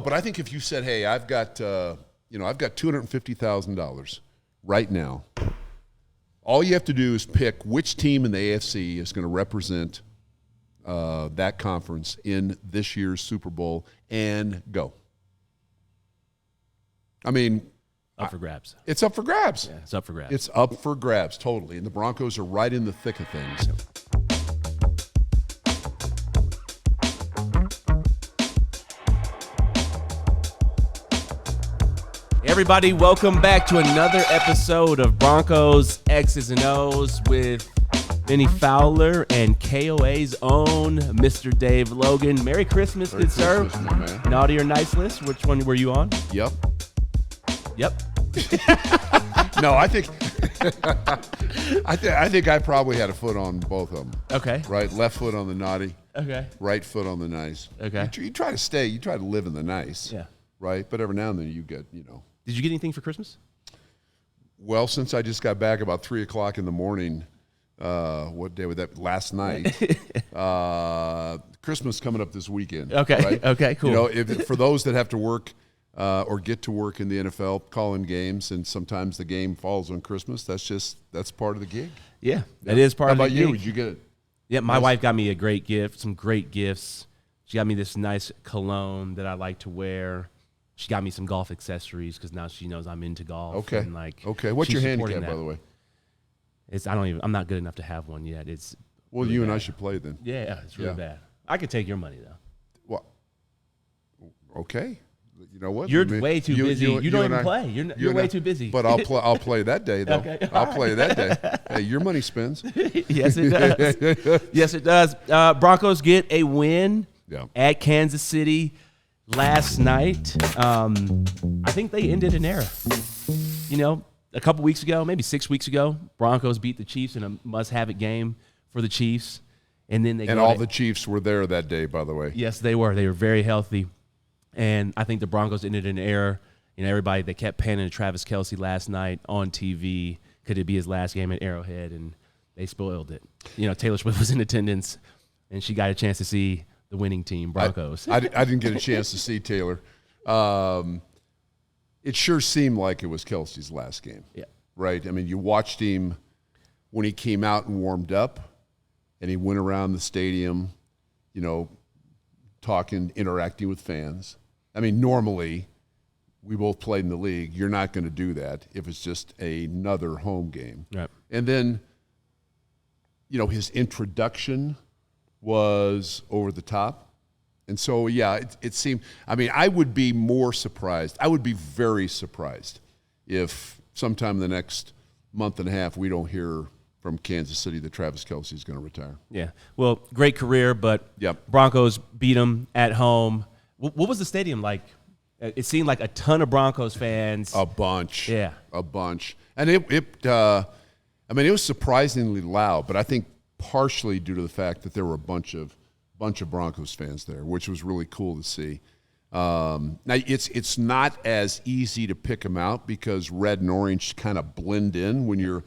but I think if you said, hey, I've got $250,000 right now, all you have to do is pick which team in the AFC is going to represent that conference in this year's Super Bowl and go. I mean, up for grabs. It's up for grabs. Yeah, it's up for grabs. It's up for grabs, totally. And the Broncos are right in the thick of things. Everybody, welcome back to another episode of Broncos X O's with Bennie Fowler and KOA's own Mr. Dave Logan. Merry Christmas, good sir. My man. Naughty or nice list? Which one were you on? Yep. No, I think I probably had a foot on both of them. Okay. Right, left foot on the naughty. Okay. Right foot on the nice. Okay. You try to live in the nice. Yeah. Right, but every now and then you get, Did you get anything for Christmas? Well, since I just got back about 3 o'clock in the morning, what day was that? Last night. Christmas coming up this weekend. Okay. Right? Okay. Cool. For those that have to work or get to work in the NFL, calling games, and sometimes the game falls on Christmas. That's part of the gig. Yeah, it is part of the gig. How about you? Did you get it? Yeah, my wife got me a great gift, some great gifts. She got me this nice cologne that I like to wear. She got me some golf accessories because now she knows I'm into golf. Okay. And okay. What's your handicap, by the way? I'm not good enough to have one yet. It's well, really you bad. and I should play then. Yeah, it's really bad. I could take your money though. Well, okay. You know what? You're way too busy. You don't even play. You're way too busy. But I'll play that day though. Okay. I'll play that day. Hey, your money spins. Yes, it does. Yes, it does. Broncos get a win at Kansas City last night. I think they ended an era. A couple weeks ago, maybe 6 weeks ago, Broncos beat the Chiefs in a must-have-it game for the Chiefs. And then the Chiefs were there that day, by the way. Yes, they were. They were very healthy. And I think the Broncos ended an era. Everybody, they kept panning to Travis Kelce last night on TV. Could it be his last game at Arrowhead? And they spoiled it. Taylor Swift was in attendance, and she got a chance to see the winning team, Broncos. I didn't get a chance to see Taylor. It sure seemed like it was Kelce's last game. Yeah. Right? I mean, you watched him when he came out and warmed up, and he went around the stadium, talking, interacting with fans. I mean, normally, we both played in the league. You're not going to do that if it's just another home game. Right. And then, his introduction was over the top. And so, it seemed – I mean, I would be more surprised. I would be very surprised if sometime in the next month and a half we don't hear from Kansas City that Travis Kelce is going to retire. Yeah. Well, great career, but Broncos beat them at home. What was the stadium like? It seemed like a ton of Broncos fans. A bunch. Yeah. A bunch. And it was surprisingly loud, but I think partially due to the fact that there were a bunch of Broncos fans there, which was really cool to see. Now it's not as easy to pick them out because red and orange kind of blend in when you're.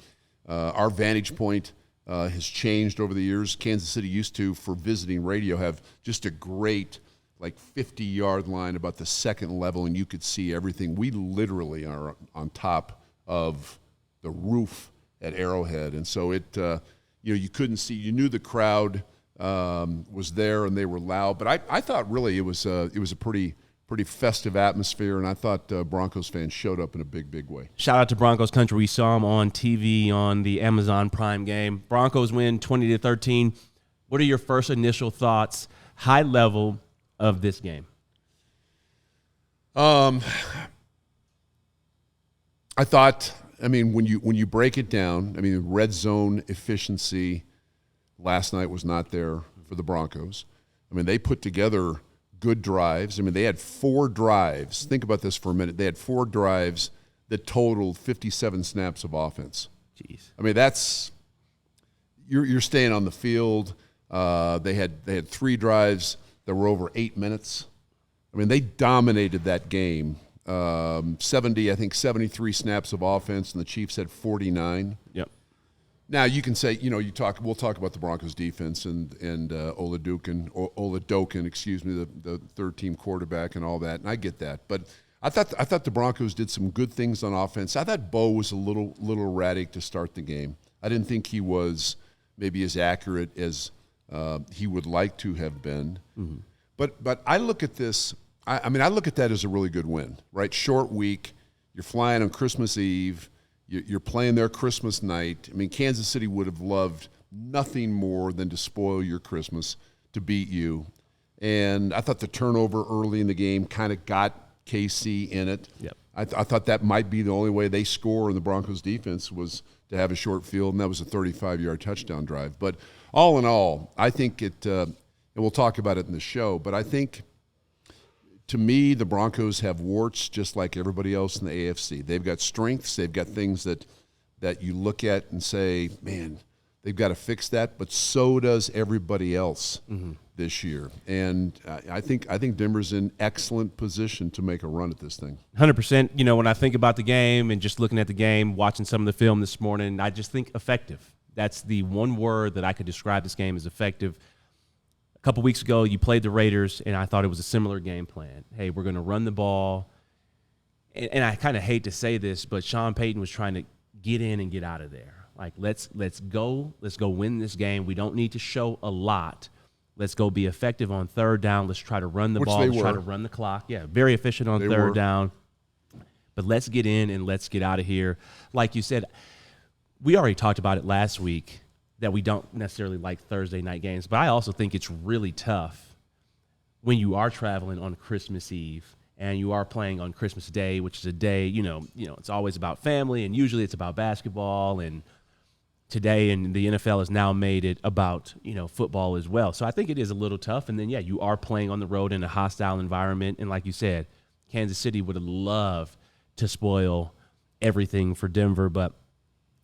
Our vantage point has changed over the years. Kansas City used to, for visiting radio, have just a great 50-yard line about the second level, and you could see everything. We literally are on top of the roof at Arrowhead, and so you couldn't see. You knew the crowd was there and they were loud, but I thought really it was a pretty festive atmosphere, and I thought Broncos fans showed up in a big way. Shout out to Broncos Country. We saw them on TV on the Amazon Prime game. Broncos win 20-13. What are your first initial thoughts, high level, of this game? I thought, when you break it down, red zone efficiency last night was not there for the Broncos. They put together good drives. They had 4 drives. Think about this for a minute. They had 4 drives that totaled 57 snaps of offense. Jeez. That's you're staying on the field. They had 3 drives that were over 8 minutes. They dominated that game. 73 snaps of offense, and the Chiefs had 49. Yep. Now you can say, we'll talk about the Broncos defense and Oladokin, excuse me, the third team quarterback and all that, and I get that. But I thought the Broncos did some good things on offense. I thought Bo was a little erratic to start the game. I didn't think he was maybe as accurate as he would like to have been. Mm-hmm. But I look at this. I look at that as a really good win, right? Short week, you're flying on Christmas Eve. You're playing there Christmas night. I mean, Kansas City would have loved nothing more than to spoil your Christmas, to beat you. And I thought the turnover early in the game kind of got KC in it. Yep. I thought that might be the only way they score in the Broncos defense was to have a short field, and that was a 35-yard touchdown drive. But all in all, I think and we'll talk about it in the show, but I think – to me, the Broncos have warts just like everybody else in the AFC. They've got strengths. They've got things that you look at and say, man, they've got to fix that. But so does everybody else this year. And I think Denver's in excellent position to make a run at this thing. 100%. When I think about the game and just looking at the game, watching some of the film this morning, I just think effective. That's the one word that I could describe this game as effective. A couple weeks ago, you played the Raiders, and I thought it was a similar game plan. Hey, we're going to run the ball. And I kind of hate to say this, but Sean Payton was trying to get in and get out of there. Like, let's go win this game. We don't need to show a lot. Let's go be effective on third down. Let's try to run the ball. Let's try to run the clock. Yeah, very efficient on third down. But let's get in and let's get out of here. Like you said, we already talked about it last week, that we don't necessarily like Thursday night games. But I also think it's really tough when you are traveling on Christmas Eve and you are playing on Christmas Day, which is a day, it's always about family, and usually it's about basketball. And today, and the NFL has now made it about, football as well. So I think it is a little tough. And then, you are playing on the road in a hostile environment. And like you said, Kansas City would have loved to spoil everything for Denver. But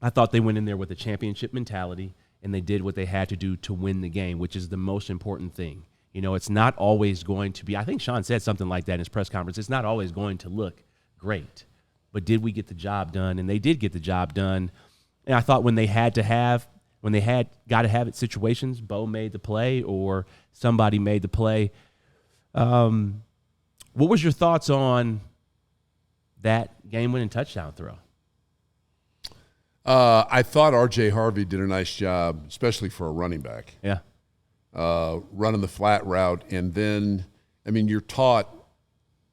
I thought they went in there with a championship mentality, and they did what they had to do to win the game, which is the most important thing. It's not always going to be – I think Sean said something like that in his press conference. It's not always going to look great. But did we get the job done? And they did get the job done. And I thought when they had got to have it situations, Bo made the play or somebody made the play. What was your thoughts on that game-winning touchdown throw? I thought R.J. Harvey did a nice job, especially for a running back. Yeah. Running the flat route. And then, you're taught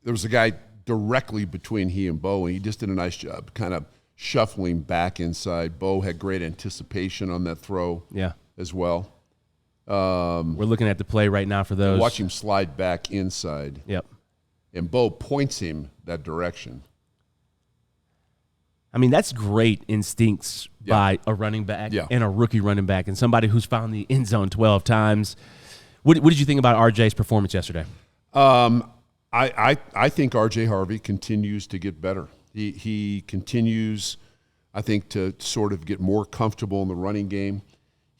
there was a guy directly between he and Bo, and he just did a nice job kind of shuffling back inside. Bo had great anticipation on that throw as well. We're looking at the play right now for those. Watch him slide back inside. Yep. And Bo points him that direction. That's great instincts by a running back and a rookie running back and somebody who's found the end zone 12 times. What did you think about RJ's performance yesterday? I think R.J. Harvey continues to get better. He continues, I think, to sort of get more comfortable in the running game.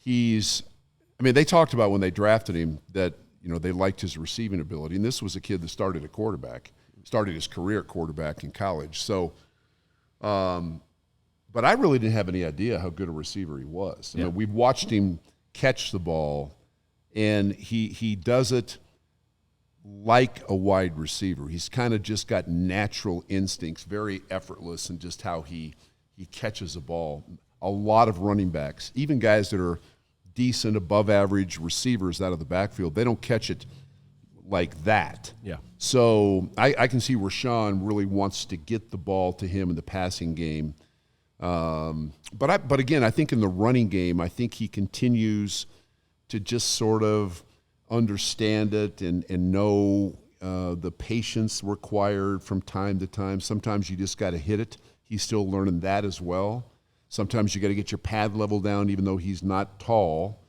They talked about when they drafted him that, they liked his receiving ability. And this was a kid that started his career at quarterback in college. So, but I really didn't have any idea how good a receiver he was. We've watched him catch the ball, and he does it like a wide receiver. He's kind of just got natural instincts, very effortless in just how he catches the ball. A lot of running backs, even guys that are decent, above average receivers out of the backfield, they don't catch it like that. Yeah. So I can see where Sean really wants to get the ball to him in the passing game. But again, I think in the running game, I think he continues to just sort of understand it and know the patience required from time to time. Sometimes you just got to hit it. He's still learning that as well. Sometimes you got to get your pad level down, even though he's not tall.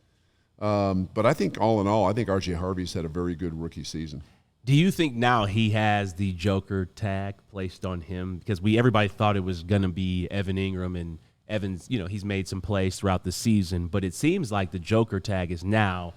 But I think all in all, I think R.J. Harvey's had a very good rookie season. Do you think now he has the Joker tag placed on him? Because everybody thought it was going to be Evan Ingram, and Evans, he's made some plays throughout the season, but it seems like the Joker tag is now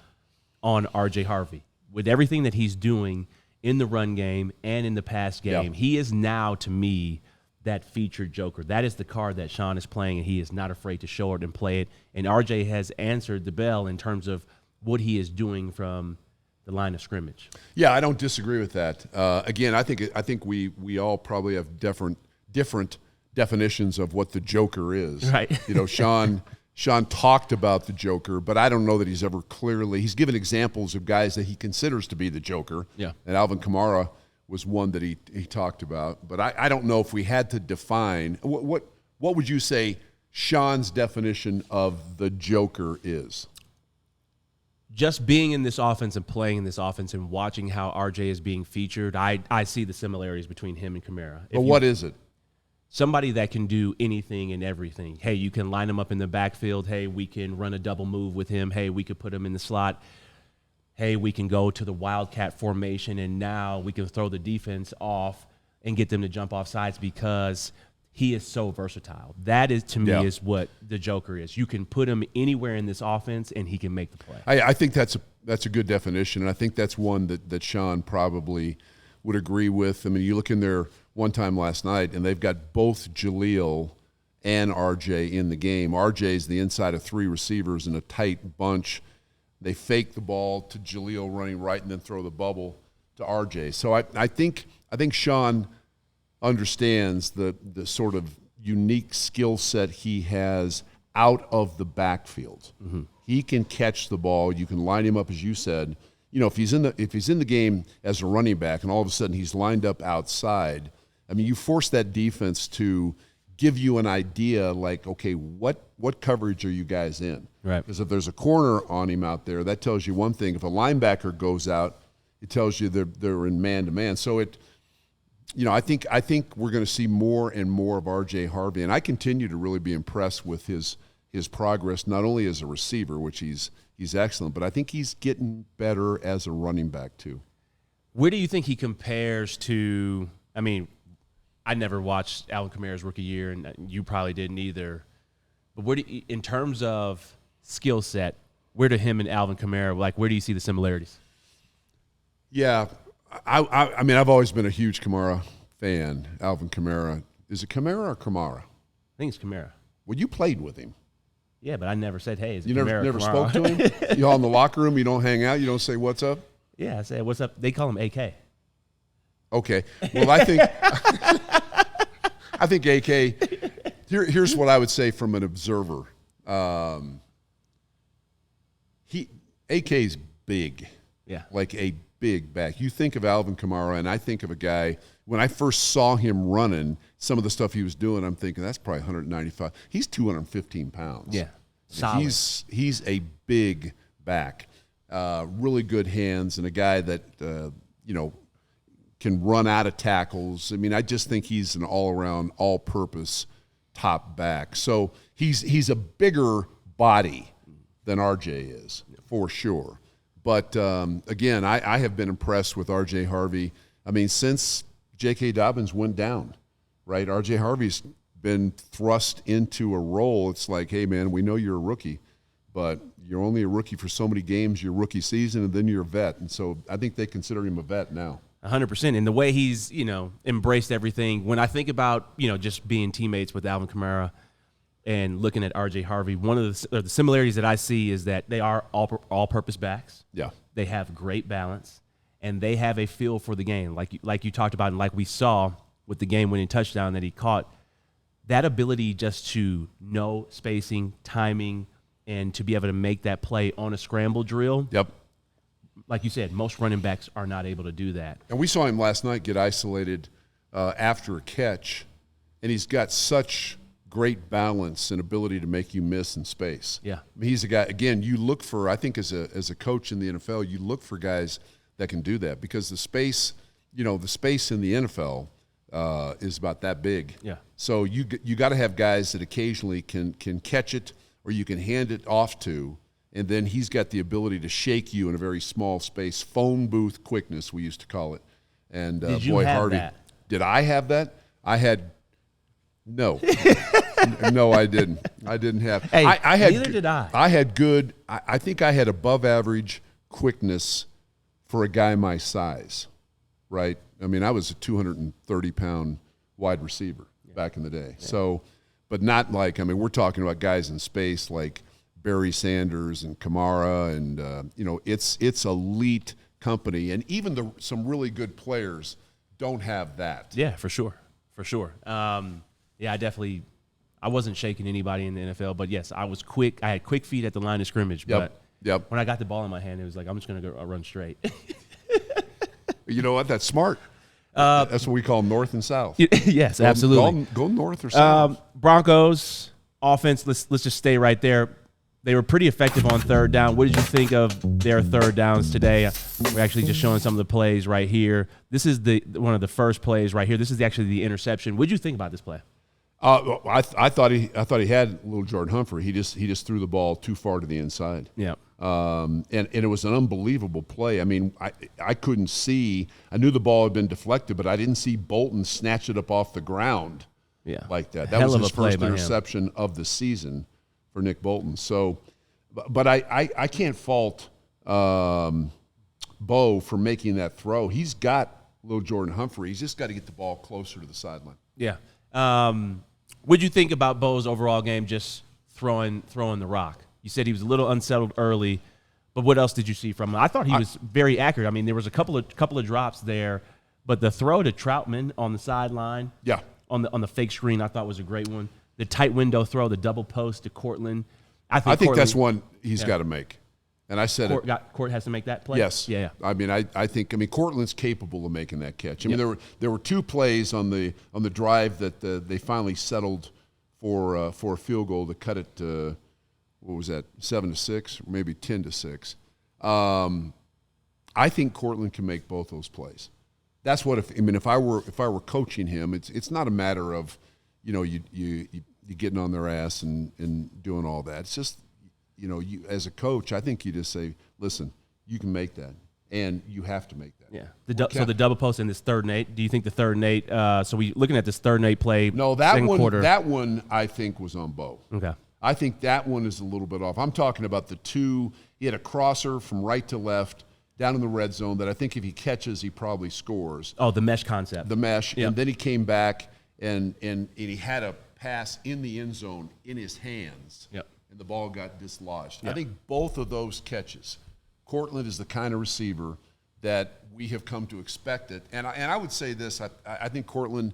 on R.J. Harvey. With everything that he's doing in the run game and in the pass game, he is now, to me, that featured joker. That is the card that Sean is playing, and he is not afraid to show it and play it. And RJ has answered the bell in terms of what he is doing from the line of scrimmage. Yeah, I don't disagree with that. Again, I think we all probably have different definitions of what the joker is. Right. You know, Sean talked about the joker, but I don't know that he's ever clearly – he's given examples of guys that he considers to be the joker. Yeah. And Alvin Kamara was one that he talked about. But I don't know if we had to define – what would you say Sean's definition of the joker is? Just being in this offense and playing in this offense and watching how RJ is being featured, I see the similarities between him and Kamara. But what is it? Somebody that can do anything and everything. Hey, you can line him up in the backfield. Hey, we can run a double move with him. Hey, we could put him in the slot. Hey, we can go to the wildcat formation, and now we can throw the defense off and get them to jump off sides because he is so versatile. That is, to me, is what the joker is. You can put him anywhere in this offense, and he can make the play. I think that's a good definition, and I think that's one that Sean probably would agree with. I mean, you look in there one time last night, and they've got both Jaleel and RJ in the game. RJ's the inside of three receivers in a tight bunch. They fake the ball to Jaleel running right and then throw the bubble to RJ. So I think Sean understands the sort of unique skill set he has out of the backfield. Mm-hmm. He can catch the ball. You can line him up, as you said. You know, if he's in the game as a running back and all of a sudden he's lined up outside, I mean, you force that defense to give you an idea like, okay, what coverage are you guys in? Right. Because if there's a corner on him out there, that tells you one thing. If a linebacker goes out, it tells you they're in man-to-man. So I think we're going to see more and more of RJ Harvey, and I continue to really be impressed with his progress, not only as a receiver, which he's excellent, but I think he's getting better as a running back too. Where do you think he compares to? I mean, I never watched Alvin Kamara's rookie year, and you probably didn't either. But in terms of skill set, where do him and Alvin Kamara, where do you see the similarities? Yeah, I mean, I've always been a huge Kamara fan. Alvin Kamara. Is it Kamara or Kamara? I think it's Kamara. Well, you played with him. Yeah, but I never said, hey, is it you Kamara never Kamara? spoke to him? You all in the locker room, you don't hang out, you don't say what's up? Yeah, I said, what's up? They call him AK. Okay. Well, I think AK, here's what I would say from an observer. AK's big. Yeah. Like a big back. You think of Alvin Kamara, and I think of a guy, when I first saw him running, some of the stuff he was doing, I'm thinking, that's probably 195. He's 215 pounds. Yeah. Solid. He's a big back. Really good hands, and a guy that, can run out of tackles. I mean, I just think he's an all-around, all-purpose top back. So he's a bigger body than RJ is, for sure. But, again, I have been impressed with RJ Harvey. I mean, since J.K. Dobbins went down, right, RJ Harvey's been thrust into a role. It's like, hey, man, we know you're a rookie, but you're only a rookie for so many games your rookie season, and then you're a vet. And so I think they consider him a vet now. 100%. And the way he's, embraced everything. When I think about, just being teammates with Alvin Kamara and looking at RJ Harvey, one of the similarities that I see is that they are all-purpose backs. Yeah. They have great balance, and they have a feel for the game. Like you talked about and like we saw with the game-winning touchdown that he caught, that ability just to know spacing, timing, and to be able to make that play on a scramble drill. Yep. Like you said, most running backs are not able to do that. And we saw him last night get isolated after a catch, and he's got such great balance and ability to make you miss in space. Yeah. I mean, he's a guy, again, you look for, I think as a coach in the NFL, you look for guys that can do that because the space in the NFL is about that big. Yeah. So you got to have guys that occasionally can catch it or you can hand it off to, and then he's got the ability to shake you in a very small space. Phone booth quickness, we used to call it. And did you have Harvey, that? Did I have that? No. No, I didn't. I didn't have. Hey, I had, neither did I. I had good. I think I had above average quickness for a guy my size, right? I mean, I was a 230-pound wide receiver. back in the day. Yeah. So, but not like, I mean, we're talking about guys in space like Barry Sanders and Kamara, and it's elite company, and even some really good players don't have that. Yeah, for sure. I wasn't shaking anybody in the NFL, but yes, I was quick. I had quick feet at the line of scrimmage, but when I got the ball in my hand, it was like, I'm just going to go run straight. You know what? That's smart. That's what we call north and south. Yes, absolutely. Go north or south. Broncos offense, let's just stay right there. They were pretty effective on third down. What did you think of their third downs today? We're actually just showing some of the plays right here. This is one of the first plays right here. This is actually the interception. What did you think about this play? I thought he had little Jordan Humphrey. He just threw the ball too far to the inside. Yeah. And it was an unbelievable play. I mean, I couldn't see. I knew the ball had been deflected, but I didn't see Bolton snatch it up off the ground. Yeah. Like that. That was his first interception of the season for Nick Bolton. So, but I can't fault Bo for making that throw. He's got little Jordan Humphrey. He's just got to get the ball closer to the sideline. Yeah. What'd you think about Bo's overall game, just throwing the rock? You said he was a little unsettled early, but what else did you see from him? I thought he was very accurate. I mean, there was a couple of drops there, but the throw to Troutman on the sideline, on the fake screen, I thought was a great one. The tight window throw, the double post to Cortland. I think that's one he's got to make. And I said Court has to make that play? Yes. Yeah. I mean, I think Cortland's capable of making that catch. I mean, there were two plays on the drive that they finally settled for a field goal to cut it to, what was that, 7-6, or maybe 10-6. I think Cortland can make both those plays. That's what if I were coaching him, it's not a matter of, you getting on their ass and doing all that. It's just, you as a coach, I think you just say, listen, you can make that, and you have to make that. Yeah. So the double post in this 3rd and 8. Do you think the 3rd and 8? So we looking at this 3rd and 8 play. No, that one I think was on Bo. Okay. I think that one is a little bit off. I'm talking about the two. He had a crosser from right to left down in the red zone that I think if he catches, he probably scores. Oh, the mesh concept. The mesh, and then he came back and he had a pass in the end zone in his hands. Yep. And the ball got dislodged. Yep. I think both of those catches, Cortland is the kind of receiver that we have come to expect it. And I would say this, I think Cortland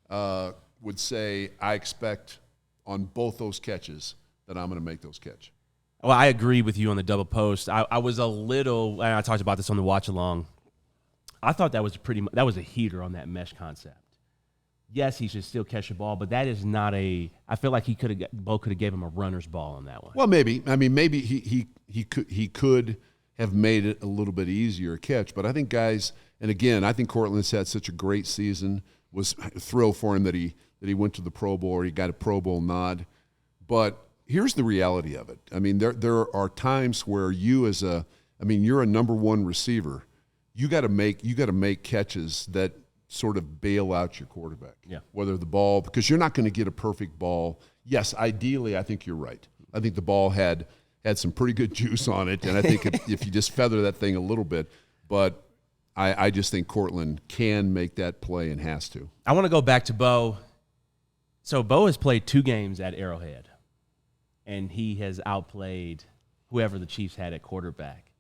would say, I expect on both those catches that I'm going to make those catch. Well, I agree with you on the double post. I was a little, and I talked about this on the watch along. I thought that was a heater on that mesh concept. Yes, he should still catch the ball, but that is not I feel like Bo could have gave him a runner's ball on that one. Well, maybe. I mean, maybe he could have made it a little bit easier catch. But I think guys, and again, I think Cortland's had such a great season. Was thrilled for him that he went to the Pro Bowl or he got a Pro Bowl nod. But here's the reality of it. I mean, there are times where you're a number one receiver. You got to make catches that sort of bail out your quarterback. Yeah. Whether the ball, because you're not going to get a perfect ball. Yes, ideally, I think you're right. I think the ball had some pretty good juice on it, and I think if you just feather that thing a little bit, but I just think Cortland can make that play and has to. I want to go back to Bo. So Bo has played 2 games at Arrowhead, and he has outplayed whoever the Chiefs had at quarterback.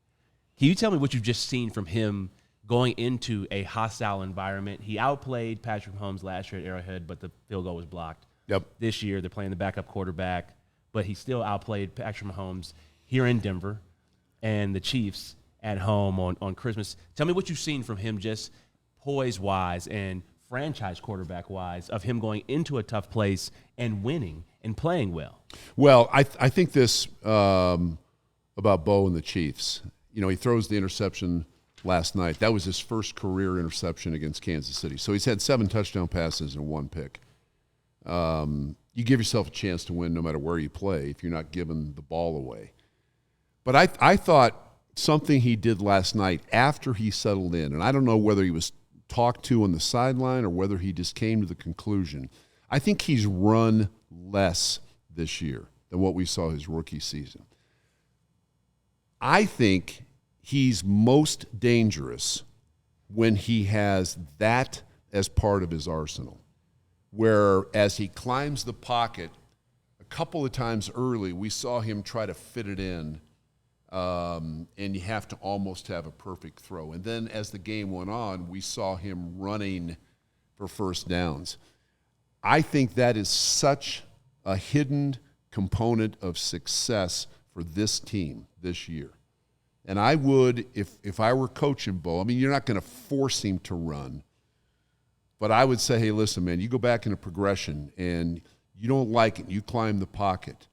Can you tell me what you've just seen from him going into a hostile environment? He outplayed Patrick Mahomes last year at Arrowhead, but the field goal was blocked. Yep. This year they're playing the backup quarterback, but he still outplayed Patrick Mahomes here in Denver and the Chiefs at home on Christmas. Tell me what you've seen from him just poise-wise and franchise quarterback-wise of him going into a tough place and winning and playing well. Well, I think this about Bo and the Chiefs. He throws the interception last night. That was his first career interception against Kansas City. So he's had 7 touchdown passes and 1 pick. You give yourself a chance to win no matter where you play if you're not giving the ball away. But I thought something he did last night after he settled in, and I don't know whether he was talked to on the sideline or whether he just came to the conclusion. I think he's run less this year than what we saw his rookie season. I think he's most dangerous when he has that as part of his arsenal. where as he climbs the pocket, a couple of times early, we saw him try to fit it in, and you have to almost have a perfect throw. And then as the game went on, we saw him running for first downs. I think that is such a hidden component of success for this team this year. And I would, if I were coaching Bo, I mean, you're not going to force him to run, but I would say, hey, listen, man, you go back in a progression and you don't like it, you climb the pocket.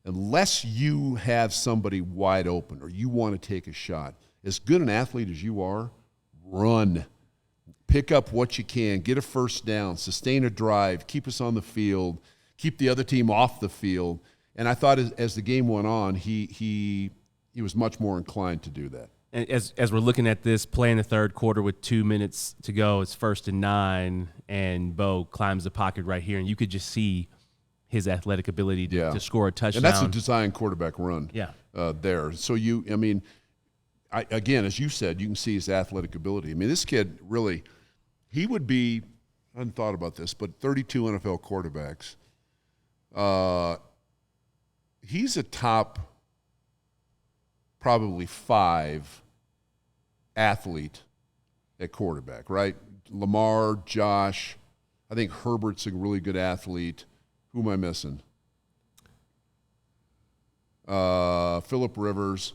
Unless you have somebody wide open or you want to take a shot, as good an athlete as you are, run. Pick up what you can, get a first down, sustain a drive, keep us on the field, keep the other team off the field. And I thought as the game went on, he was much more inclined to do that. And as we're looking at this play in the third quarter with 2 minutes to go, it's 1st and 9, and Bo climbs the pocket right here, and you could just see his athletic ability to score a touchdown. And that's a design quarterback run there. So again, as you said, you can see his athletic ability. I mean, this kid really, he would be, I hadn't thought about this, but 32 NFL quarterbacks. He's a top probably 5 athlete at quarterback, right? Lamar, Josh, I think Herbert's a really good athlete. Who am I missing? Phillip Rivers.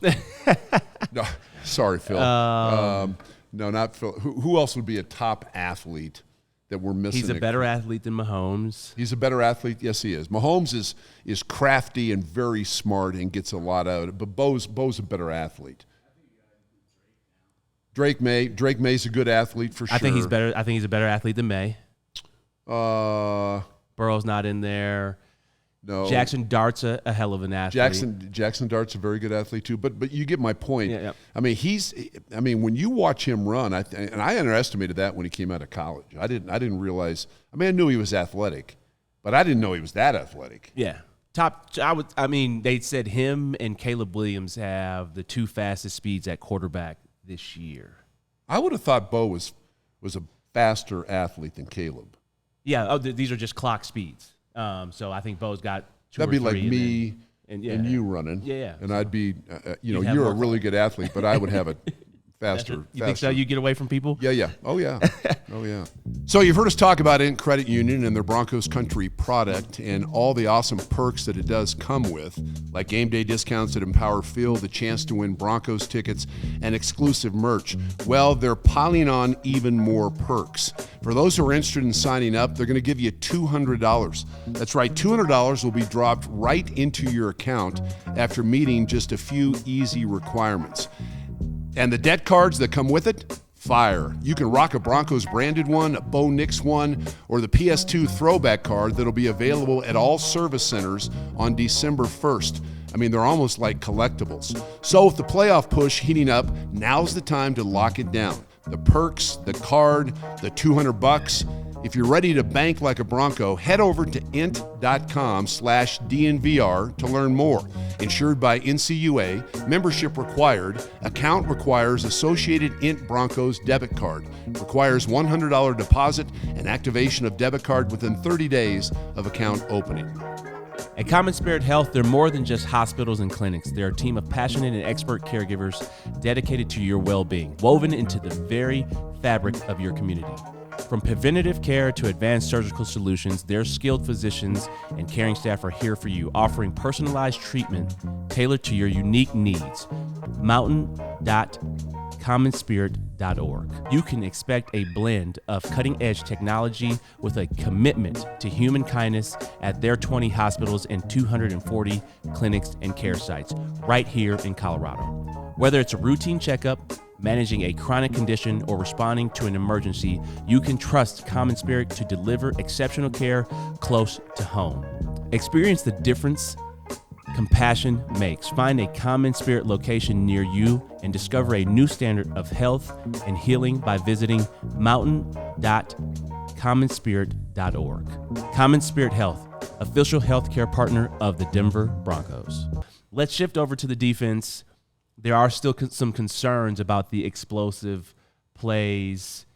No, sorry, Phil. No, not Phil. Who else would be a top athlete that we're missing? He's a better athlete than Mahomes. He's a better athlete? Yes, he is. Mahomes is crafty and very smart and gets a lot out of it, but Bo's a better athlete. Drake May's a good athlete for sure. I think he's better. I think he's a better athlete than May. Burrow's not in there. No. Jackson Dart's a hell of an athlete. Jackson Dart's a very good athlete too. But you get my point. Yeah. I mean, when you watch him run, and I underestimated that when he came out of college. I didn't realize. I mean, I knew he was athletic, but I didn't know he was that athletic. Yeah. They said him and Caleb Williams have the 2 fastest speeds at quarterback this year. I would have thought Bo was a faster athlete than Caleb. Yeah. These are just clock speeds. So I think Bo's got 2 That'd or be 3 like me and you running. Yeah. And I'd be, you're a really good athlete, but I would have a faster. You think so? You get away from people? Yeah. Oh, yeah. Oh, yeah. So you've heard us talk about Int Credit Union and their Broncos Country product and all the awesome perks that it does come with, like game day discounts at Empower Field, the chance to win Broncos tickets, and exclusive merch. Well, they're piling on even more perks. For those who are interested in signing up, they're going to give you $200. That's right, $200 will be dropped right into your account after meeting just a few easy requirements. And the debt cards that come with it, fire. You can rock a Broncos branded one, a Bo Nix one, or the PS2 throwback card that'll be available at all service centers on December 1st. I mean, they're almost like collectibles. So with the playoff push heating up, now's the time to lock it down. The perks, the card, the $200. If you're ready to bank like a Bronco, head over to int.com/DNVR to learn more. Insured by NCUA, membership required, account requires associated Int Broncos debit card, requires $100 deposit and activation of debit card within 30 days of account opening. At Common Spirit Health, they're more than just hospitals and clinics. They're a team of passionate and expert caregivers dedicated to your well-being, woven into the very fabric of your community. From preventative care to advanced surgical solutions, their skilled physicians and caring staff are here for you, offering personalized treatment tailored to your unique needs. Mountain.commonspirit.org. You can expect a blend of cutting-edge technology with a commitment to human kindness at their 20 hospitals and 240 clinics and care sites right here in Colorado. Whether it's a routine checkup, managing a chronic condition, or responding to an emergency, you can trust Common Spirit to deliver exceptional care close to home. Experience the difference compassion makes. Find a Common Spirit location near you and discover a new standard of health and healing by visiting mountain.commonspirit.org. Common Spirit Health, official healthcare partner of the Denver Broncos. Let's shift over to the defense. There are still some concerns about the explosive plays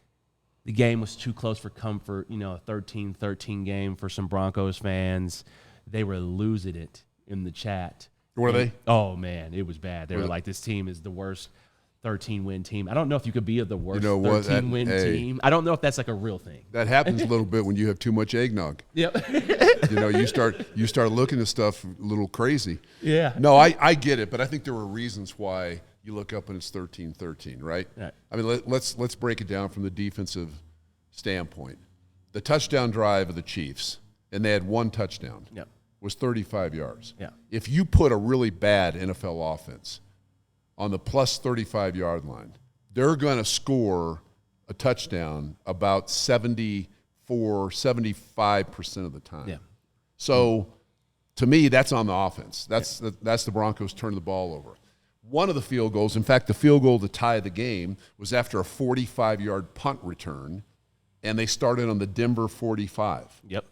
the game was too close for comfort. You know, a 13-13 game for some Broncos fans. They were losing it in the chat. Were they? Oh, man, it was bad. They were like, this team is the worst 13-win team. I don't know if you could be the worst 13-win team. I don't know if that's like a real thing. That happens a little bit when you have too much eggnog. Yep. You know, you start looking at stuff a little crazy. Yeah. No, I get it, but I think there were reasons why you look up and it's 13-13, right? Right. I mean, let's break it down from the defensive standpoint. The touchdown drive of the Chiefs, and they had one touchdown, Yep. was 35 yards. Yeah. If you put a really bad NFL offense on the plus 35-yard line, they're going to score a touchdown about 75% of the time. Yeah. So, to me, that's on the offense. That's the Broncos turning the ball over. One of the field goals, in fact, the field goal to tie the game was after a 45-yard punt return, and they started on the Denver 45. Yep.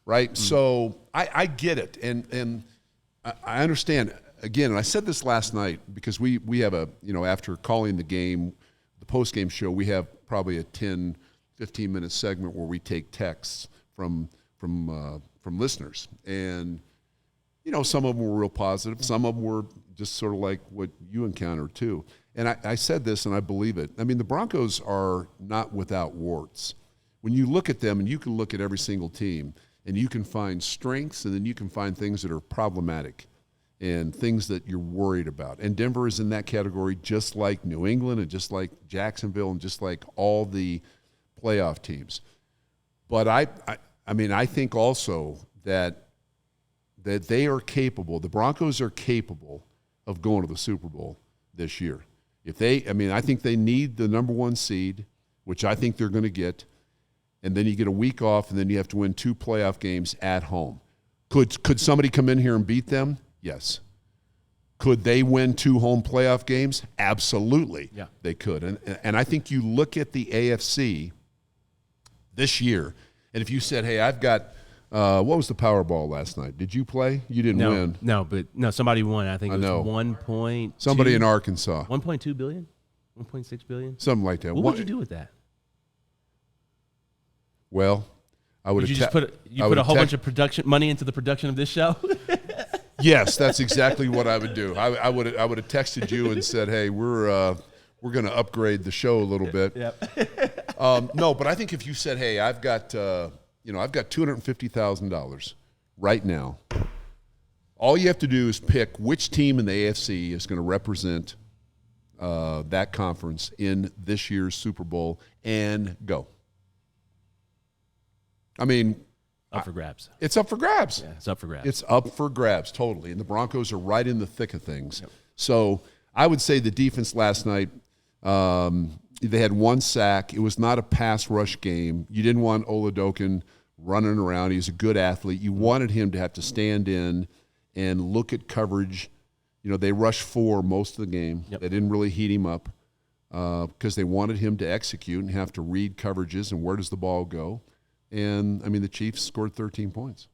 Right? Mm. So I get it, and I understand. Again, and I said this last night because we have a, you know, after calling the game, the post-game show, we have probably a 10, 15-minute segment where we take texts from listeners. And, you know, some of them were real positive. Some of them were just sort of like what you encountered too. And I said this, and I believe it. I mean, the Broncos are not without warts. When you look at them, and you can look at every single team, and you can find strengths, and then you can find things that are problematic and things that you're worried about. And Denver is in that category, just like New England and just like Jacksonville and just like all the playoff teams. But I mean, I think also that they are capable, the Broncos are capable of going to the Super Bowl this year. I think they need the number one seed, which I think they're going to get, and then you get a week off, and then you have to win 2 playoff games at home. Could somebody come in here and beat them? Yes. Could they win 2 home playoff games? Absolutely. Yeah. They could. And I think you look at the AFC this year, and if you said, hey, I've got what was the Powerball last night? Did you play? You didn't win. No, somebody won. I think it was 1. Somebody in Arkansas. 1.2 billion? 1.6 billion? Something like that. What would you do with that? Well, I would have just put a whole bunch of production money into the production of this show? Yes, that's exactly what I would do. I would have texted you and said, "Hey, we're going to upgrade the show a little bit." Yep. No, but I think if you said, "Hey, I've got $250,000 right now," all you have to do is pick which team in the AFC is going to represent that conference in this year's Super Bowl and go. I mean, up for grabs. It's up for grabs. Yeah, it's up for grabs. It's up for grabs, totally. And the Broncos are right in the thick of things. Yep. So I would say the defense last night, they had 1 sack. It was not a pass rush game. You didn't want Oladokin running around. He's a good athlete. You wanted him to have to stand in and look at coverage. You know, they rushed 4 most of the game. Yep. They didn't really heat him up because they wanted him to execute and have to read coverages and where does the ball go. And, I mean, the Chiefs scored 13 points.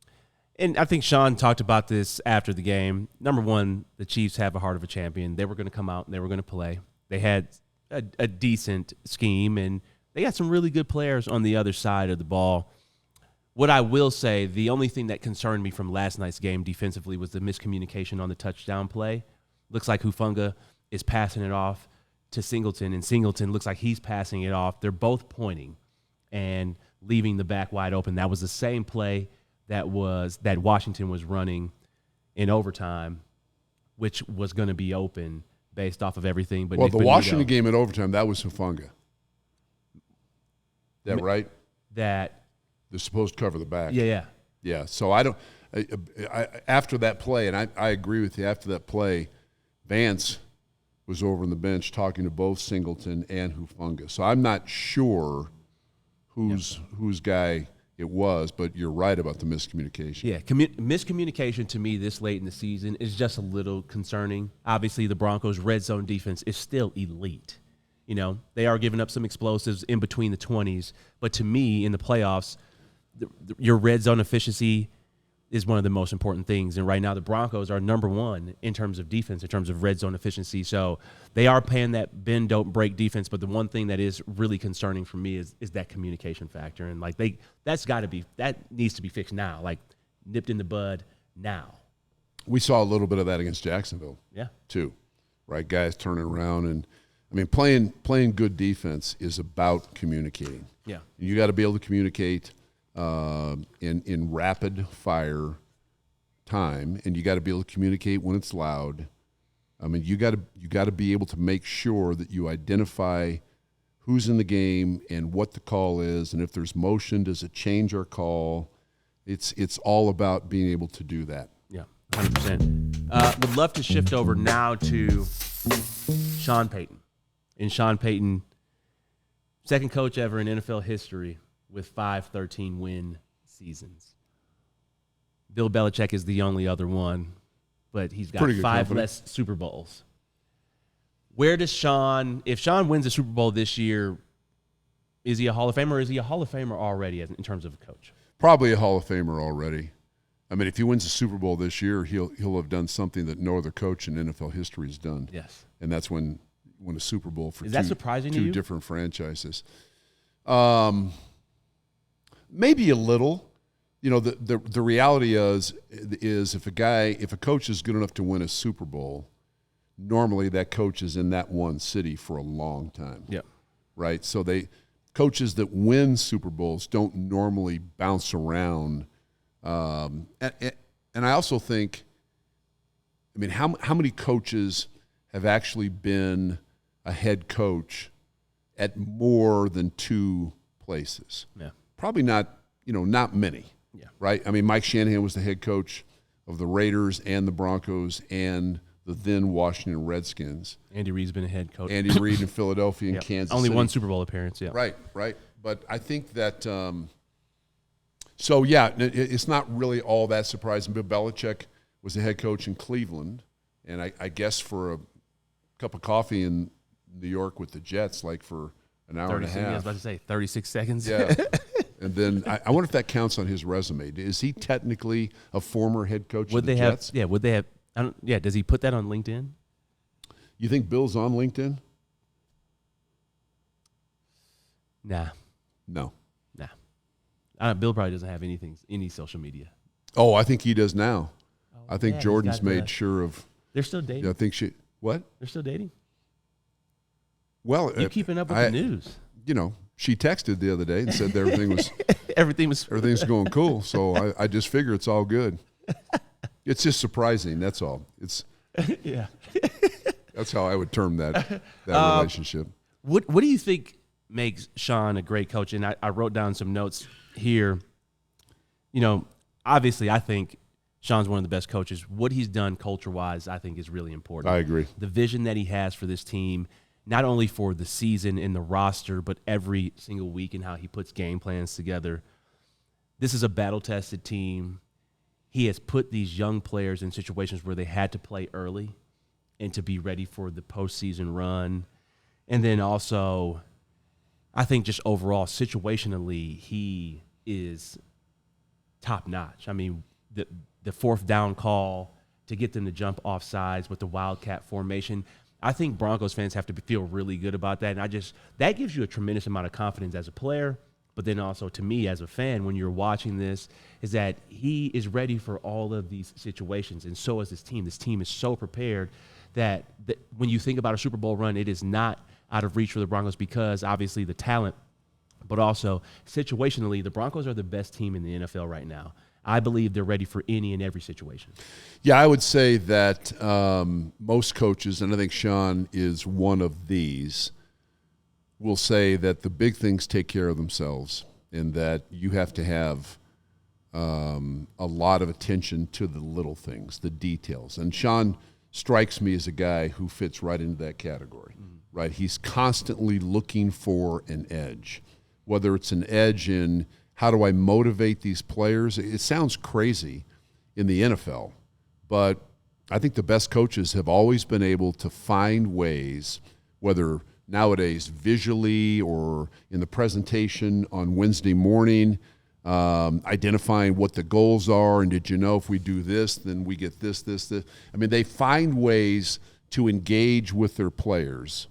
And I think Sean talked about this after the game. Number one, the Chiefs have a heart of a champion. They were going to come out and they were going to play. They had a decent scheme, and they got some really good players on the other side of the ball. What I will say, the only thing that concerned me from last night's game defensively was the miscommunication on the touchdown play. Looks like Hufanga is passing it off to Singleton, and Singleton looks like he's passing it off. They're both pointing and leaving the back wide open. That was the same play that Washington was running in overtime, which was going to be open based off of everything. But well, Nick the Bonito, Washington game in overtime, that was Hufanga. That right? That they're supposed to cover the back. Yeah. So I don't. After that play, and I agree with you. After that play, Vance was over on the bench talking to both Singleton and Hufanga. So I'm not sure whose guy it was, but you're right about the miscommunication. Yeah, miscommunication to me this late in the season is just a little concerning. Obviously, the Broncos' red zone defense is still elite. You know, they are giving up some explosives in between the 20s, but to me, in the playoffs, your red zone efficiency is one of the most important things. And right now the Broncos are number one in terms of defense, in terms of red zone efficiency. So they are paying that bend, don't break defense. But the one thing that is really concerning for me is that communication factor. And like that needs to be fixed now, like nipped in the bud now. We saw a little bit of that against Jacksonville. Yeah. Too. Right. Guys turning around, and I mean, playing good defense is about communicating. Yeah. You got to be able to communicate in rapid fire time, and you got to be able to communicate when it's loud. I mean, you got to be able to make sure that you identify who's in the game and what the call is, and if there's motion, does it change our call? It's all about being able to do that. Yeah, 100%. Would love to shift over now to Sean Payton. And Sean Payton, second coach ever in NFL history with 5 13-win seasons. Bill Belichick is the only other one, but he's got 5 company. less Super Bowls. Where does Sean, if Sean wins a Super Bowl this year, is he a Hall of Famer, or is he a Hall of Famer already in terms of a coach? Probably a Hall of Famer already. I mean, if he wins the Super Bowl this year, he'll have done something that no other coach in NFL history has done. Yes. And that's win a Super Bowl for that surprising to two you? different franchises. Maybe a little. You know, the reality is if a coach is good enough to win a Super Bowl, normally that coach is in that one city for a long time. Yeah. Right? So coaches that win Super Bowls don't normally bounce around. And I also think, I mean, how many coaches have actually been a head coach at more than 2 places? Yeah. Probably not many. Yeah. Right? I mean, Mike Shanahan was the head coach of the Raiders and the Broncos and the then Washington Redskins. Andy Reid's been a head coach. Andy Reid in Philadelphia and Yep. Kansas Only City. one Super Bowl appearance, yeah. Right. But I think that so, yeah, it's not really all that surprising. Bill Belichick was the head coach in Cleveland, and I guess for a cup of coffee in New York with the Jets, like for an hour and a half. I was about to say 36 seconds. Yeah. And then I wonder if that counts on his resume. Is he technically a former head coach of the Jets? Would they have? Does he put that on LinkedIn? You think Bill's on LinkedIn? Nah. No. Bill probably doesn't have any social media. Oh, I think he does now. I think yeah, Jordan's he's got made sure of. They're still dating. I think what? They're still dating. Well, You keeping up with the news? You know, she texted the other day and said that Everything was everything's going cool. So I just figure it's all good. It's just surprising. That's all. It's yeah. That's how I would term that relationship. What do you think makes Sean a great coach? And I wrote down some notes here. You know, obviously, I think Sean's one of the best coaches. What he's done culture-wise, I think, is really important. I agree. The vision that he has for this team, not only for the season and the roster, but every single week and how he puts game plans together. This is a battle-tested team. He has put these young players in situations where they had to play early and to be ready for the postseason run. And then also, I think just overall, situationally, he is top-notch. I mean, the fourth down call to get them to jump off sides with the Wildcat formation, I think Broncos fans have to feel really good about that. And that gives you a tremendous amount of confidence as a player, but then also to me as a fan when you're watching this, is that he is ready for all of these situations, and so is this team. This team is so prepared that when you think about a Super Bowl run, it is not out of reach for the Broncos because obviously the talent, but also situationally, the Broncos are the best team in the NFL right now. I believe they're ready for any and every situation. Yeah, I would say that most coaches, and I think Sean is one of these, will say that the big things take care of themselves and that you have to have a lot of attention to the little things, the details. And Sean strikes me as a guy who fits right into that category, right? He's constantly looking for an edge, whether it's an edge in how do I motivate these players. It sounds crazy in the NFL, but I think the best coaches have always been able to find ways, whether nowadays visually or in the presentation on Wednesday morning, identifying what the goals are, and did you know if we do this, then we get this. I mean, they find ways to engage with their players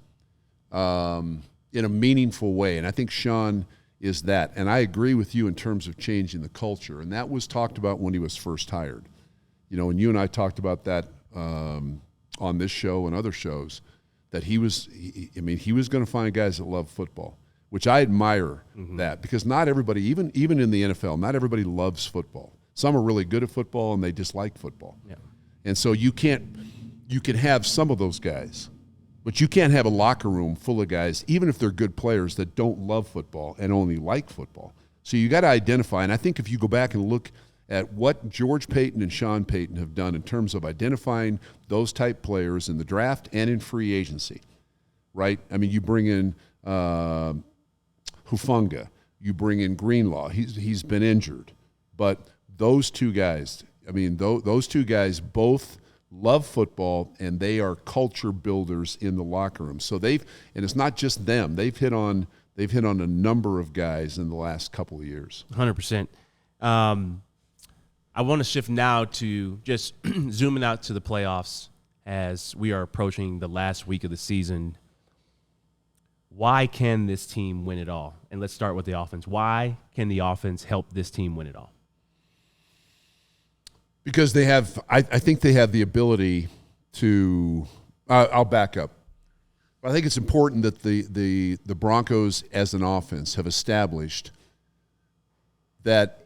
in a meaningful way, and I think Sean is that. And I agree with you in terms of changing the culture, and that was talked about when he was first hired. You know, and you and I talked about that on this show and other shows, that he was going to find guys that love football, which I admire that, because not everybody, even in the NFL, not everybody loves football. Some are really good at football and they dislike football. Yeah. And so you can have some of those guys, but you can't have a locker room full of guys, even if they're good players, that don't love football and only like football. So you got to identify, and I think if you go back and look at what George Payton and Sean Payton have done in terms of identifying those type players in the draft and in free agency, right? I mean, you bring in Hufanga, you bring in Greenlaw. He's been injured, but those two guys, I mean, those two guys both love football, and they are culture builders in the locker room. So and it's not just them. They've hit on a number of guys in the last couple of years. 100%. I want to shift now to just zooming out to the playoffs as we are approaching the last week of the season. Why can this team win it all? And let's start with the offense. Why can the offense help this team win it all? Because they have, I think they have the ability to. I'll back up. I think it's important that the Broncos as an offense have established that.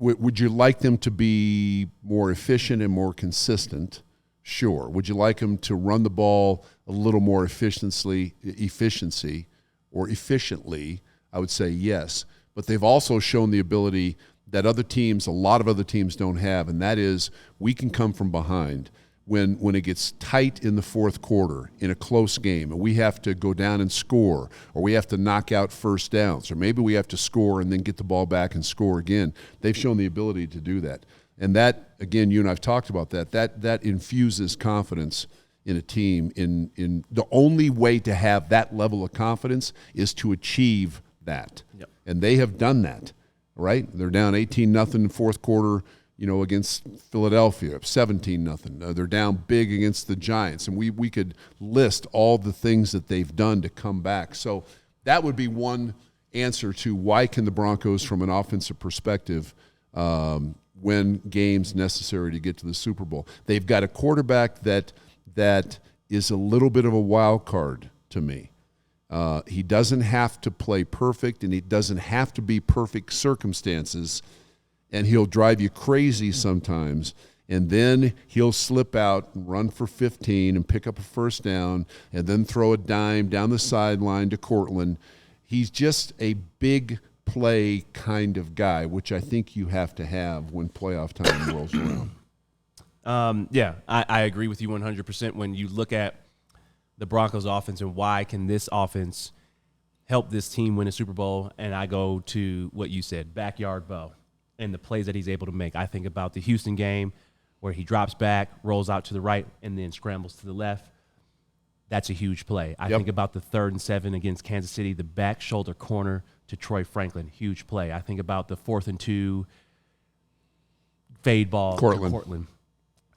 Would you like them to be more efficient and more consistent? Sure. Would you like them to run the ball a little more efficiently? I would say yes. But they've also shown the ability that a lot of other teams don't have, and that is we can come from behind when it gets tight in the fourth quarter in a close game, and we have to go down and score, or we have to knock out first downs, or maybe we have to score and then get the ball back and score again. They've shown the ability to do that. And that, again, you and I have talked about that infuses confidence in a team. In the only way to have that level of confidence is to achieve that. Yep. And they have done that, right? They're down 18-0 in the fourth quarter, against Philadelphia, 17-0. They're down big against the Giants. And we could list all the things that they've done to come back. So that would be one answer to why can the Broncos, from an offensive perspective, win games necessary to get to the Super Bowl. They've got a quarterback that is a little bit of a wild card to me. He doesn't have to play perfect, and he doesn't have to be perfect circumstances, and he'll drive you crazy sometimes, and then he'll slip out and run for 15 and pick up a first down and then throw a dime down the sideline to Cortland. He's just a big play kind of guy, which I think you have to have when playoff time rolls around. I agree with you 100% when you look at the Broncos offense and why can this offense help this team win a Super Bowl, and I go to what you said, backyard Bo. And the plays that he's able to make. I think about the Houston game where he drops back, rolls out to the right, and then scrambles to the left. That's a huge play. I think about the 3rd and 7 against Kansas City, the back shoulder corner to Troy Franklin, huge play. I think about the 4th and 2 fade ball to Cortland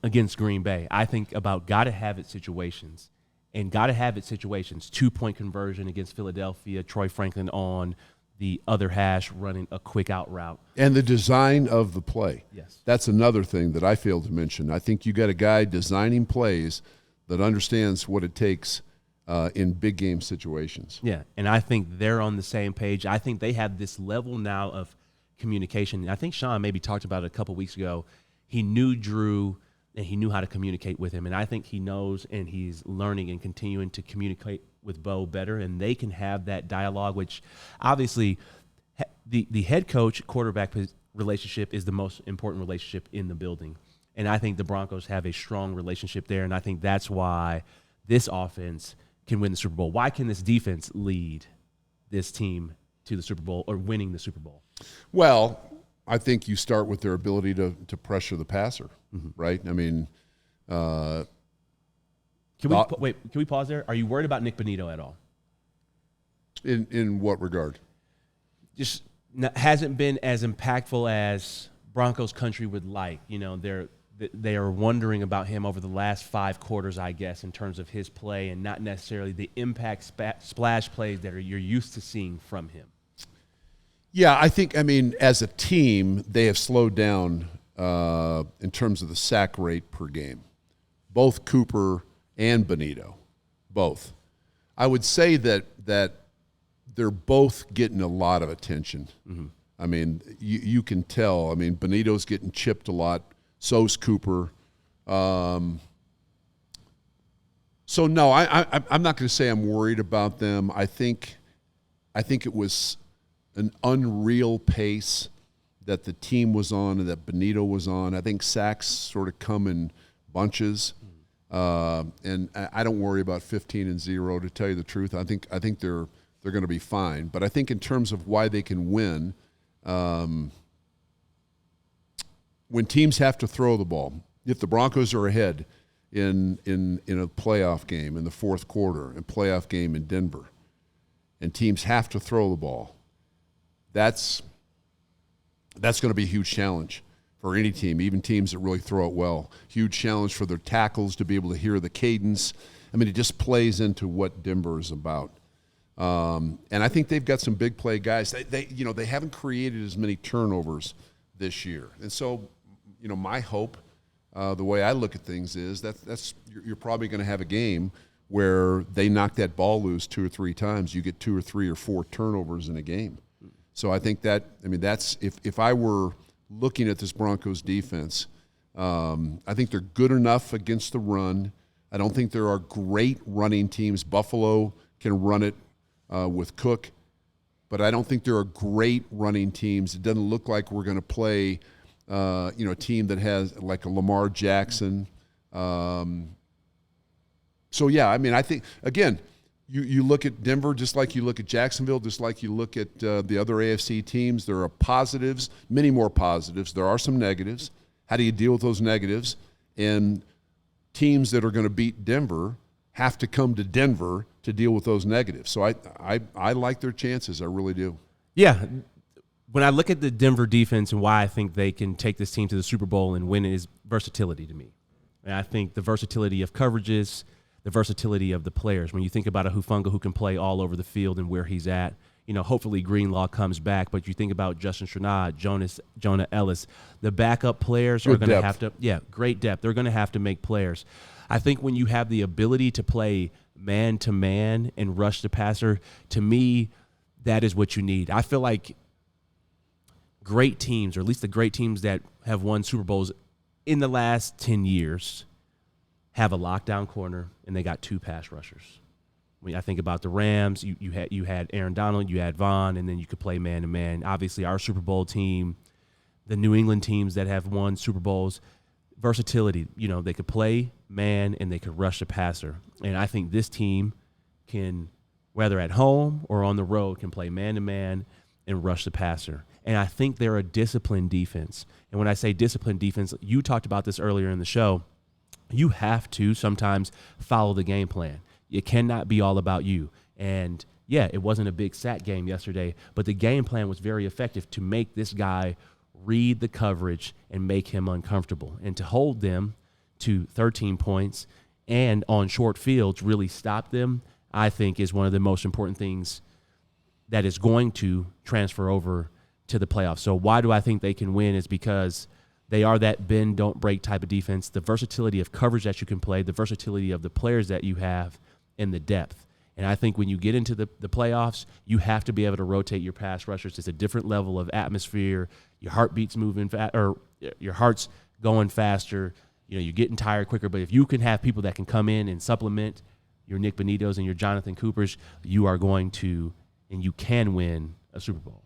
against Green Bay. I think about gotta-have-it situations. And gotta-have-it situations, 2-point conversion against Philadelphia, Troy Franklin on the other hash running a quick out route. And the design of the play. Yes. That's another thing that I failed to mention. I think you got a guy designing plays that understands what it takes in big game situations. Yeah, and I think they're on the same page. I think they have this level now of communication. I think Sean maybe talked about it a couple weeks ago. He knew Drew, and he knew how to communicate with him. And I think he knows, and he's learning and continuing to communicate with Bo better, and they can have that dialogue, which obviously the head coach quarterback relationship is the most important relationship in the building. And I think the Broncos have a strong relationship there, and I think that's why this offense can win the Super Bowl. Why can this defense lead this team to the Super Bowl or winning the Super Bowl? Well, I think you start with their ability to pressure the passer, right? I mean, Can we pause there? Are you worried about Nick Bonito at all? In what regard? Just hasn't been as impactful as Broncos country would like. They are wondering about him over the last 5 quarters, I guess, in terms of his play and not necessarily the impact splash plays that you're used to seeing from him. Yeah, I mean, as a team, they have slowed down in terms of the sack rate per game. Both Cooper and Benito, both. I would say that they're both getting a lot of attention. Mm-hmm. I mean, you can tell. I mean, Benito's getting chipped a lot. So's Cooper. So no, I'm not going to say I'm worried about them. I think it was an unreal pace that the team was on and that Benito was on. I think sacks sort of come in bunches, and I don't worry about 15-0. To tell you the truth, I think they're going to be fine. But I think in terms of why they can win, when teams have to throw the ball, if the Broncos are ahead in a playoff game in the fourth quarter, a playoff game in Denver, and teams have to throw the ball, that's going to be a huge challenge for any team, even teams that really throw it well. Huge challenge for their tackles to be able to hear the cadence. I mean, it just plays into what Denver is about. And I think they've got some big play guys. They haven't created as many turnovers this year. And so, my hope, the way I look at things is that's you're probably going to have a game where they knock that ball loose 2 or 3 times. You get 2 or 3 or 4 turnovers in a game. So I think that's if I were looking at this Broncos defense, I think they're good enough against the run. I don't think there are great running teams. Buffalo can run it with Cook, but I don't think there are great running teams. It doesn't look like we're going to play a team that has like a Lamar Jackson. So yeah, I mean, I think again, you look at Denver just like you look at Jacksonville, just like you look at the other AFC teams. There are positives, many more positives. There are some negatives. How do you deal with those negatives? And teams that are going to beat Denver have to come to Denver to deal with those negatives. So I like their chances. I really do. Yeah. When I look at the Denver defense and why I think they can take this team to the Super Bowl and win it is versatility to me. And I think the versatility of coverages, the versatility of the players. When you think about a Hufanga who can play all over the field and where he's at, hopefully Greenlaw comes back, but you think about Justin Stranad, Jonah Ellis, the backup players are going to have to, great depth. They're going to have to make players. I think when you have the ability to play man-to-man and rush the passer, to me, that is what you need. I feel like great teams, or at least the great teams that have won Super Bowls in the last 10 years, have a lockdown corner, and they got 2 pass rushers. When I think about the Rams, you had Aaron Donald, you had Vaughn, and then you could play man-to-man. Obviously, our Super Bowl team, the New England teams that have won Super Bowls, versatility. They could play man and they could rush the passer. And I think this team can, whether at home or on the road, can play man-to-man and rush the passer. And I think they're a disciplined defense. And when I say disciplined defense, you talked about this earlier in the show. You have to sometimes follow the game plan. It cannot be all about you. And, yeah, it wasn't a big sack game yesterday, but the game plan was very effective to make this guy read the coverage and make him uncomfortable. And to hold them to 13 points and on short fields really stop them, I think is one of the most important things that is going to transfer over to the playoffs. So why do I think they can win is because they are that bend, don't break type of defense, the versatility of coverage that you can play, the versatility of the players that you have, and the depth. And I think when you get into the playoffs, you have to be able to rotate your pass rushers. It's a different level of atmosphere. Your heartbeat's moving or your heart's going faster. You're getting tired quicker. But if you can have people that can come in and supplement your Nick Bonitos and your Jonathan Coopers, you are going to and you can win a Super Bowl.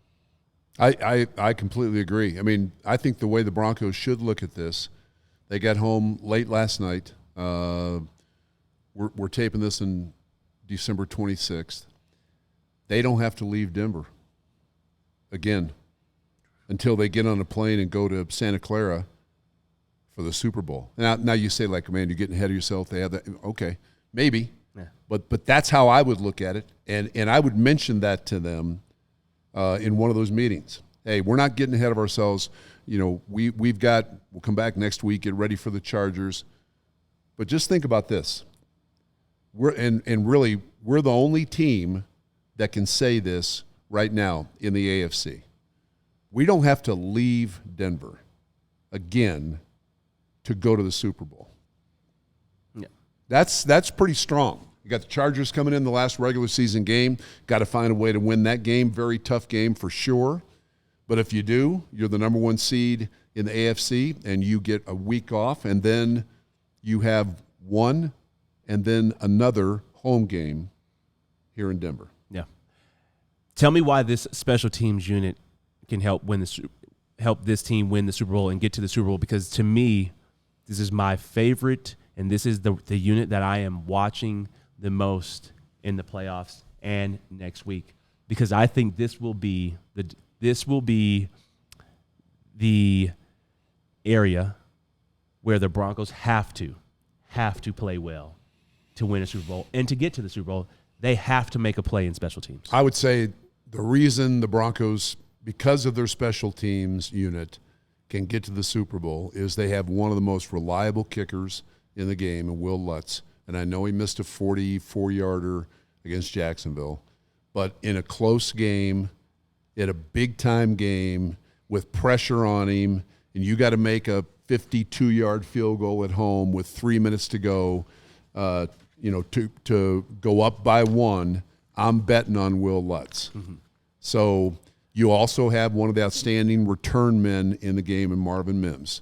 I completely agree. I mean, I think the way the Broncos should look at this, they got home late last night. We're taping this in December 26th. They don't have to leave Denver again until they get on a plane and go to Santa Clara for the Super Bowl. Now you say, like, man, you're getting ahead of yourself. They have that. Okay, maybe. Yeah. But that's how I would look at it. And I would mention that to them in one of those meetings. Hey, we're not getting ahead of ourselves. We'll come back next week, get ready for the Chargers. But just think about this. We're the only team that can say this right now in the AFC. We don't have to leave Denver again to go to the Super Bowl. Yeah. That's pretty strong. You got the Chargers coming in the last regular season game. Got to find a way to win that game. Very tough game for sure. But if you do, you're the number one seed in the AFC, and you get a week off, and then you have one and then another home game here in Denver. Yeah. Tell me why this special teams unit can help this team win the Super Bowl and get to the Super Bowl, because to me, this is my favorite, and this is the unit that I am watching the most in the playoffs and next week, because I think this will be the area where the Broncos have to play well to win a Super Bowl, and to get to the Super Bowl, they have to make a play in special teams. I would say the reason the Broncos, because of their special teams unit, can get to the Super Bowl is they have one of the most reliable kickers in the game, in Wil Lutz. And I know he missed a 44-yarder against Jacksonville, but in a close game, in a big-time game with pressure on him, and you got to make a 52-yard field goal at home with 3 minutes to go, to go up by one, I'm betting on Wil Lutz. Mm-hmm. So you also have one of the outstanding return men in the game in Marvin Mims.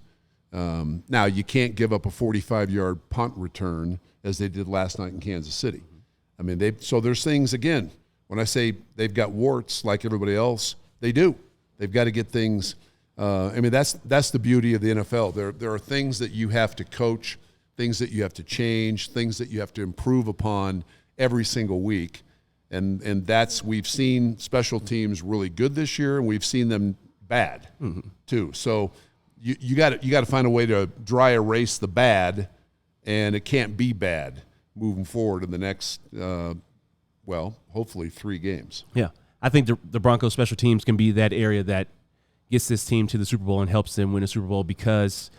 Now, you can't give up a 45-yard punt return as they did last night in Kansas City. I mean, so there's things, again, when I say they've got warts like everybody else, they do. They've got to get things. That's the beauty of the NFL. There are things that you have to coach, things that you have to change, things that you have to improve upon every single week. And we've seen special teams really good this year, and we've seen them bad too. So you got to find a way to dry erase the bad, and it can't be bad moving forward in the next, hopefully 3 games. Yeah, I think the Broncos special teams can be that area that gets this team to the Super Bowl and helps them win a Super Bowl, because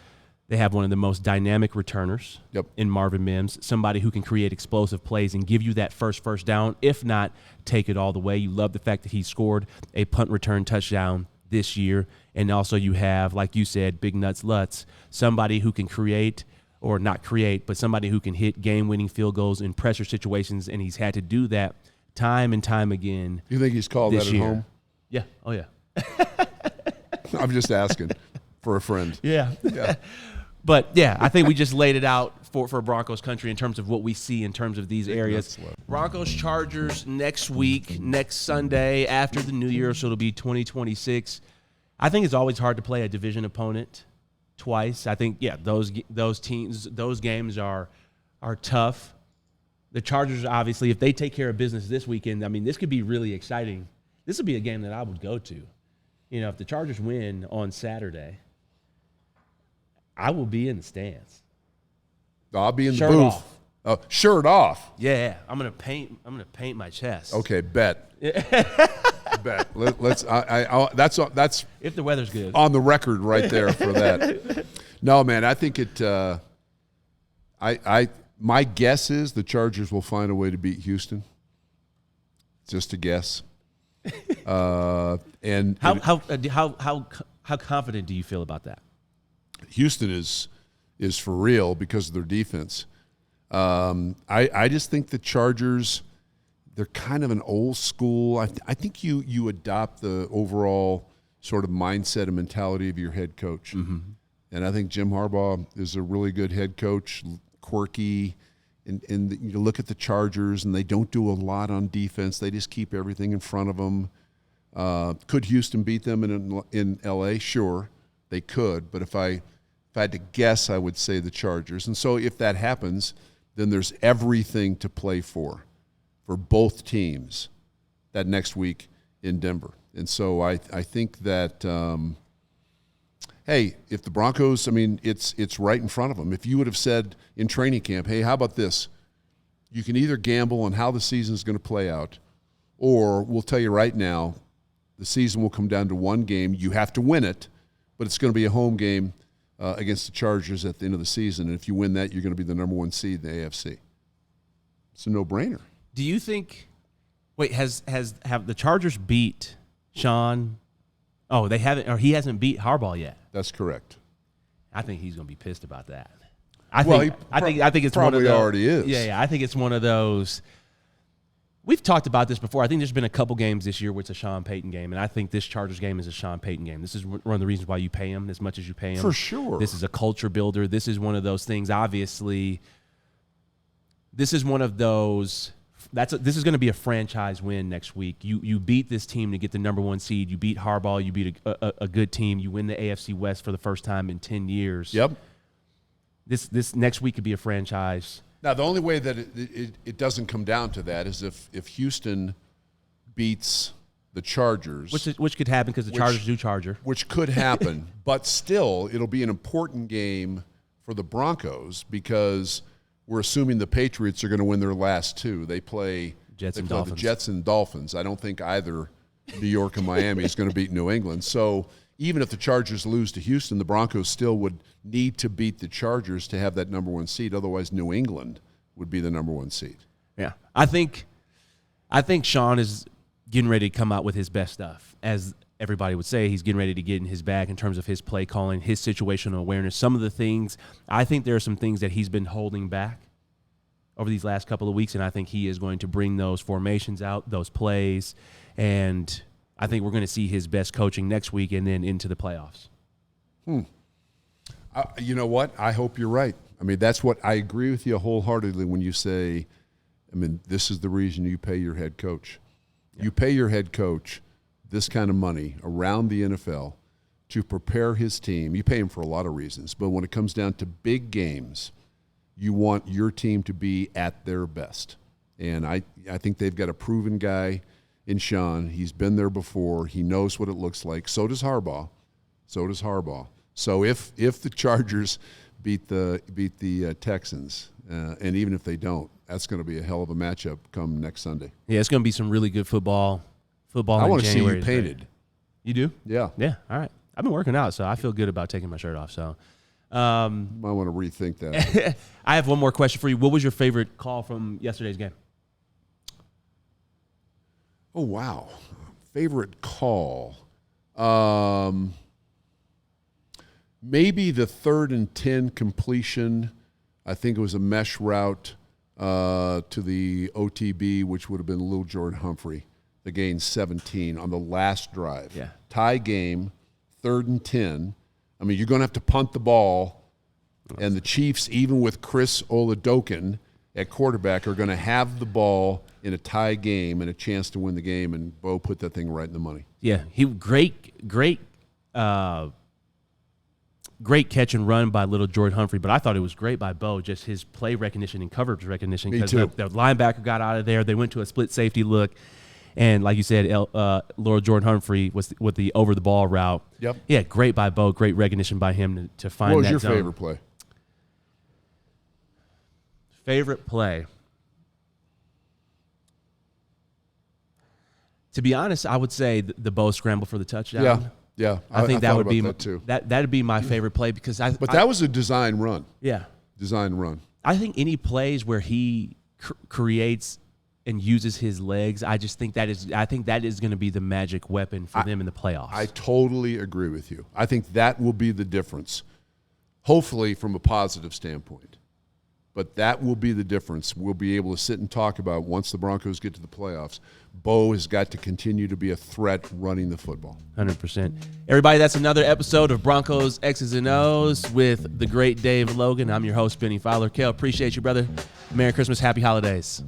they have one of the most dynamic returners in Marvin Mims, somebody who can create explosive plays and give you that first down, if not take it all the way. You love the fact that he scored a punt return touchdown this year. And also you have, like you said, Big Nuts Lutz, somebody who can create, or not create, but somebody who can hit game-winning field goals in pressure situations, and he's had to do that time and time again. You think he's called that at home? Yeah. Oh, yeah. I'm just asking for a friend. Yeah. But, yeah, I think we just laid it out for Broncos country in terms of what we see in terms of these areas. Broncos Chargers next week, next Sunday after the New Year, so it'll be 2026. I think it's always hard to play a division opponent twice. I think, those games are tough. The Chargers, obviously, if they take care of business this weekend, I mean, this could be really exciting. This would be a game that I would go to. If the Chargers win on Saturday, I will be in the stands. I'll be in shirt the booth. Off. Shirt off. Yeah, I'm gonna paint my chest. Okay, bet. Bet. Let's. That's if the weather's good. On the record, right there for that. No, man, I think it. My guess is the Chargers will find a way to beat Houston. Just a guess. And how confident do you feel about that? Houston is for real because of their defense. I just think the Chargers, they're kind of an old school. I think you adopt the overall sort of mindset and mentality of your head coach. Mm-hmm. And I think Jim Harbaugh is a really good head coach, quirky. And you look at the Chargers, and they don't do a lot on defense. They just keep everything in front of them. Could Houston beat them in L.A.? Sure, they could. But if I had to guess, I would say the Chargers. And so if that happens, then there's everything to play for both teams that next week in Denver. And so I think that, hey, if the Broncos, I mean, it's right in front of them. If you would have said in training camp, hey, how about this? You can either gamble on how the season is going to play out, or we'll tell you right now, The season will come down to one game. You have to win it, but it's going to be a home game against the Chargers at the end of the season. And if you win that, you're going to be the number 1 seed in the AFC. It's a no-brainer. Do you think – wait, have the Chargers beat Sean? Oh, they haven't – or he hasn't beat Harbaugh yet. That's correct. I think he's going to be pissed about that. I think it's one of those. Already is. Yeah. I think it's one of those. We've talked about this before. I think there's been a couple games this year where it's a Sean Payton game, and I think this Chargers game is a Sean Payton game. This is one of the reasons why you pay him as much as you pay him. For sure. This is a culture builder. This is one of those things. Obviously, this is one of those. This is going to be a franchise win next week. You beat this team to get the number 1 seed. You beat Harbaugh. You beat a good team. You win the AFC West for the first time in 10 years. Yep. This next week could be a franchise. Now, the only way that it doesn't come down to that is if Houston beats the Chargers. Which could happen because the Chargers do Charger. Which could happen. But still, it'll be an important game for the Broncos because we're assuming the Patriots are going to win their last 2. They play the Jets and Dolphins. I don't think either New York and Miami is going to beat New England. So even if the Chargers lose to Houston, the Broncos still would need to beat the Chargers to have that number 1 seed. Otherwise, New England would be the number 1 seed. Yeah, I think Sean is getting ready to come out with his best stuff. As everybody would say, he's getting ready to get in his bag in terms of his play calling, his situational awareness. Some of the things, I think there are some things that he's been holding back over these last couple of weeks, and I think he is going to bring those formations out, those plays, and I think we're going to see his best coaching next week and then into the playoffs. You know what? I hope you're right. I mean, that's what I agree with you wholeheartedly when you say, I mean, this is the reason you pay your head coach. Yeah. You pay your head coach this kind of money around the NFL to prepare his team. You pay him for a lot of reasons, but when it comes down to big games, you want your team to be at their best. And I think they've got a proven guy in Sean. He's been there before. He knows what it looks like. So does Harbaugh. So if the Chargers beat the Texans, and even if they don't, that's going to be a hell of a matchup come next Sunday. Yeah, it's going to be some really good football. I want to see you painted. You do? Yeah. Yeah. All right. I've been working out, so I feel good about taking my shirt off. So, might want to rethink that. I have one more question for you. What was your favorite call from yesterday's game? Oh, wow. Favorite call. Maybe the 3rd and 10 completion. I think it was a mesh route to the OTB, which would have been Lil Jordan Humphrey. The gain 17 on the last drive. Yeah. Tie game, 3rd and 10. I mean, you're going to have to punt the ball, and the Chiefs, even with Chris Oladokun at quarterback, are going to have the ball in a tie game and a chance to win the game, and Bo put that thing right in the money. Yeah, great catch and run by little Jordan Humphrey, but I thought it was great by Bo, just his play recognition and coverage recognition. Me too. The linebacker got out of there. They went to a split safety look, and like you said, little Jordan Humphrey was with the over-the-ball route. Yep. Yeah, great by Bo, great recognition by him to find that What was your zone. favorite play? Favorite play? To be honest, I would say the Bo scramble for the touchdown. Yeah. I think that would be that too. That'd be my favorite play because that was a design run. Yeah. Design run. I think any plays where he creates and uses his legs, I think that is going to be the magic weapon for them in the playoffs. I totally agree with you. I think that will be the difference, hopefully from a positive standpoint. But that will be the difference. We'll be able to sit and talk about once the Broncos get to the playoffs. Bo has got to continue to be a threat running the football. 100%. Everybody, that's another episode of Broncos X's and O's with the great Dave Logan. I'm your host, Bennie Fowler. Kel, appreciate you, brother. Merry Christmas. Happy holidays.